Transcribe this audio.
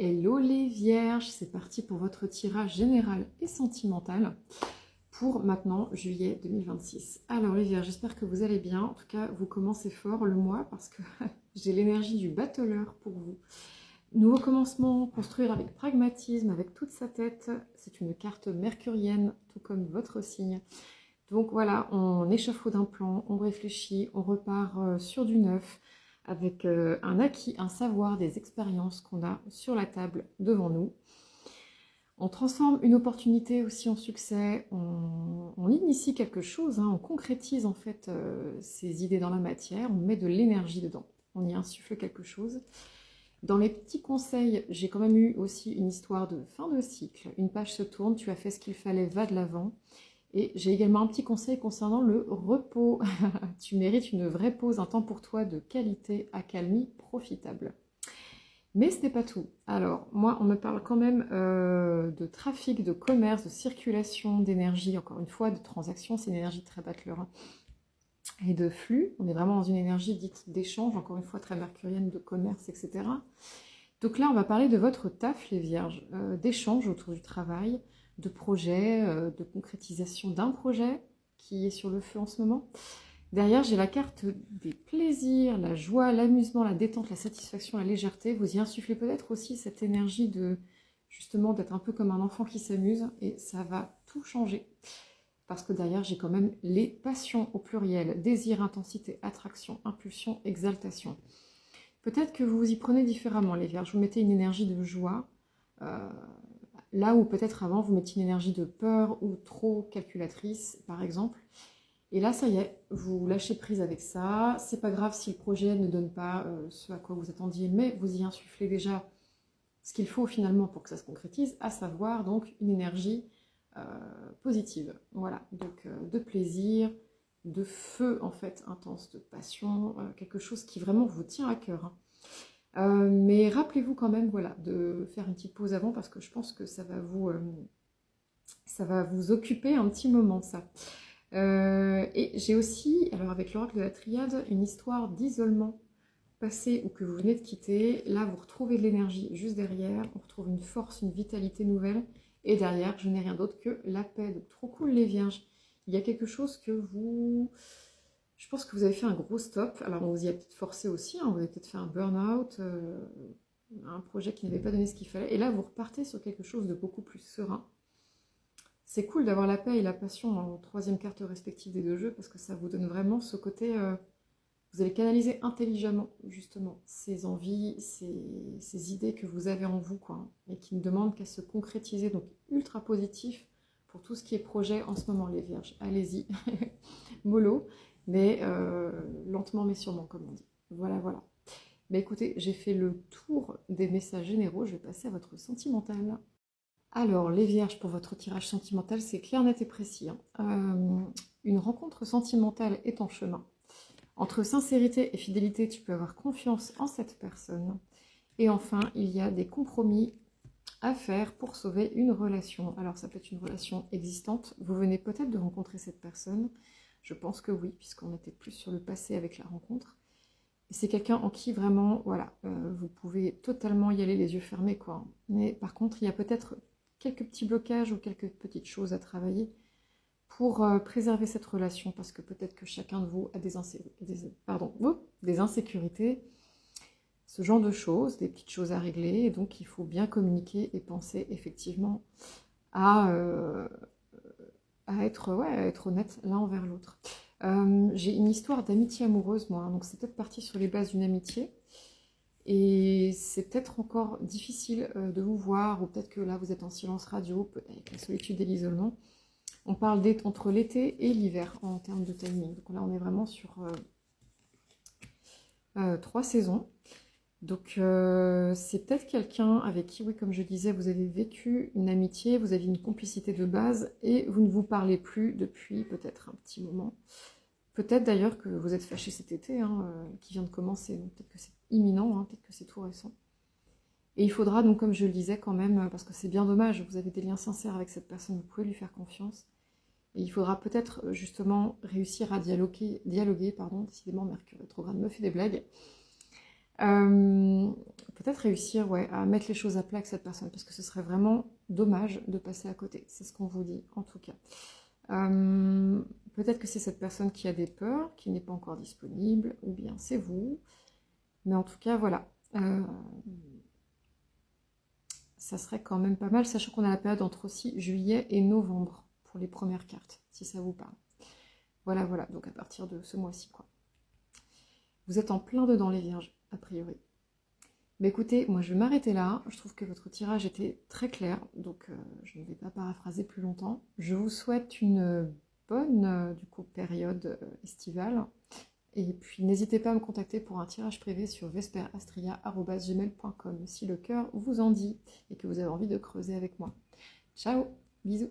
Hello les vierges, c'est parti pour votre tirage général et sentimental pour maintenant juillet 2026. Alors les vierges, j'espère que vous allez bien. En tout cas, vous commencez fort le mois parce que j'ai l'énergie du battleur pour vous. Nouveau commencement, construire avec pragmatisme, avec toute sa tête. C'est une carte mercurienne, tout comme votre signe. Donc voilà, on échafaude un plan, on réfléchit, on repart sur du neuf, avec un acquis, un savoir, des expériences qu'on a sur la table devant nous. On transforme une opportunité aussi en succès, on initie quelque chose, hein, on concrétise en fait ces idées dans la matière, on met de l'énergie dedans, on y insuffle quelque chose. Dans les petits conseils, j'ai quand même eu aussi une histoire de fin de cycle. Une page se tourne, tu as fait ce qu'il fallait, va de l'avant. Et j'ai également un petit conseil concernant le repos. Tu mérites une vraie pause, un temps pour toi de qualité, accalmie, profitable. Mais ce n'est pas tout. Alors, moi, on me parle quand même de trafic, de commerce, de circulation, d'énergie, encore une fois, de transaction, c'est une énergie très battleur. Et de flux, on est vraiment dans une énergie dite d'échange, encore une fois très mercurienne, de commerce, etc. Donc là, on va parler de votre taf, les vierges, d'échange autour du travail, de projet, de concrétisation d'un projet qui est sur le feu en ce moment. Derrière, j'ai la carte des plaisirs, la joie, l'amusement, la détente, la satisfaction, la légèreté. Vous y insufflez peut-être aussi cette énergie de, justement, d'être un peu comme un enfant qui s'amuse, et ça va tout changer. Parce que derrière, j'ai quand même les passions au pluriel, désir, intensité, attraction, impulsion, exaltation. Peut-être que vous vous y prenez différemment, les vierges. Vous mettez une énergie de joie, là où peut-être avant, vous mettiez une énergie de peur ou trop calculatrice, par exemple. Et là, ça y est, vous lâchez prise avec ça. C'est pas grave si le projet ne donne pas ce à quoi vous attendiez, mais vous y insufflez déjà ce qu'il faut finalement pour que ça se concrétise, à savoir donc une énergie positive. Voilà, donc de plaisir, de feu en fait intense, de passion, quelque chose qui vraiment vous tient à cœur. Mais rappelez-vous quand même, voilà, de faire une petite pause avant parce que je pense que ça va vous occuper un petit moment, ça. Et j'ai aussi, alors avec l'oracle de la triade, une histoire d'isolement passé ou que vous venez de quitter. Là, vous retrouvez de l'énergie juste derrière, on retrouve une force, une vitalité nouvelle. Et derrière, je n'ai rien d'autre que la paix. Donc, trop cool les vierges. Il y a quelque chose que vous... Je pense que vous avez fait un gros stop. Alors, on vous y a peut-être forcé aussi. Hein. Vous avez peut-être fait un burn-out, un projet qui n'avait pas donné ce qu'il fallait. Et là, vous repartez sur quelque chose de beaucoup plus serein. C'est cool d'avoir la paix et la passion en troisième carte respective des deux jeux parce que ça vous donne vraiment ce côté... vous allez canaliser intelligemment, justement, ces envies, ces idées que vous avez en vous, quoi, et qui ne demandent qu'à se concrétiser. Donc, ultra positif pour tout ce qui est projet en ce moment, les vierges. Allez-y, mollo, mais lentement mais sûrement, comme on dit. Voilà, voilà. Mais écoutez, j'ai fait le tour des messages généraux, je vais passer à votre sentimental. Alors, les vierges, pour votre tirage sentimental, c'est clair, net et précis. Hein. Une rencontre sentimentale est en chemin. Entre sincérité et fidélité, tu peux avoir confiance en cette personne. Et enfin, il y a des compromis à faire pour sauver une relation. Alors, ça peut être une relation existante. Vous venez peut-être de rencontrer cette personne. Je pense que oui, puisqu'on était plus sur le passé avec la rencontre. C'est quelqu'un en qui vraiment, voilà, vous pouvez totalement y aller les yeux fermés, quoi. Mais par contre, il y a peut-être quelques petits blocages ou quelques petites choses à travailler pour préserver cette relation, parce que peut-être que chacun de vous a des insécurités, ce genre de choses, des petites choses à régler, et donc il faut bien communiquer et penser effectivement à être honnête l'un envers l'autre. J'ai une histoire d'amitié amoureuse, moi, hein, donc c'est peut-être parti sur les bases d'une amitié, et c'est peut-être encore difficile de vous voir, ou peut-être que là vous êtes en silence radio, avec la solitude et l'isolement. On parle entre l'été et l'hiver en termes de timing. Donc là, on est vraiment sur 3 saisons. Donc c'est peut-être quelqu'un avec qui, oui, comme je disais, vous avez vécu une amitié, vous avez une complicité de base et vous ne vous parlez plus depuis peut-être un petit moment. Peut-être d'ailleurs que vous êtes fâchés cet été, hein, qui vient de commencer. Donc peut-être que c'est imminent, hein, peut-être que c'est tout récent. Et il faudra donc, comme je le disais quand même, parce que c'est bien dommage, vous avez des liens sincères avec cette personne, vous pouvez lui faire confiance. Et il faudra peut-être justement réussir à dialoguer, décidément Mercure rétrograde me fait des blagues, Peut-être réussir, ouais, à mettre les choses à plat avec cette personne, parce que ce serait vraiment dommage de passer à côté. C'est ce qu'on vous dit, en tout cas. Peut-être que c'est cette personne qui a des peurs, qui n'est pas encore disponible, ou bien c'est vous. Mais en tout cas, voilà. Ça serait quand même pas mal, sachant qu'on a la période entre aussi juillet et novembre pour les premières cartes, si ça vous parle. Voilà, voilà, donc à partir de ce mois-ci, quoi. Vous êtes en plein dedans, les vierges, a priori. Mais écoutez, moi je vais m'arrêter là. Je trouve que votre tirage était très clair, donc je ne vais pas paraphraser plus longtemps. Je vous souhaite une bonne du coup, période estivale. Et puis n'hésitez pas à me contacter pour un tirage privé sur vesperastria@gmail.com si le cœur vous en dit et que vous avez envie de creuser avec moi. Ciao, bisous.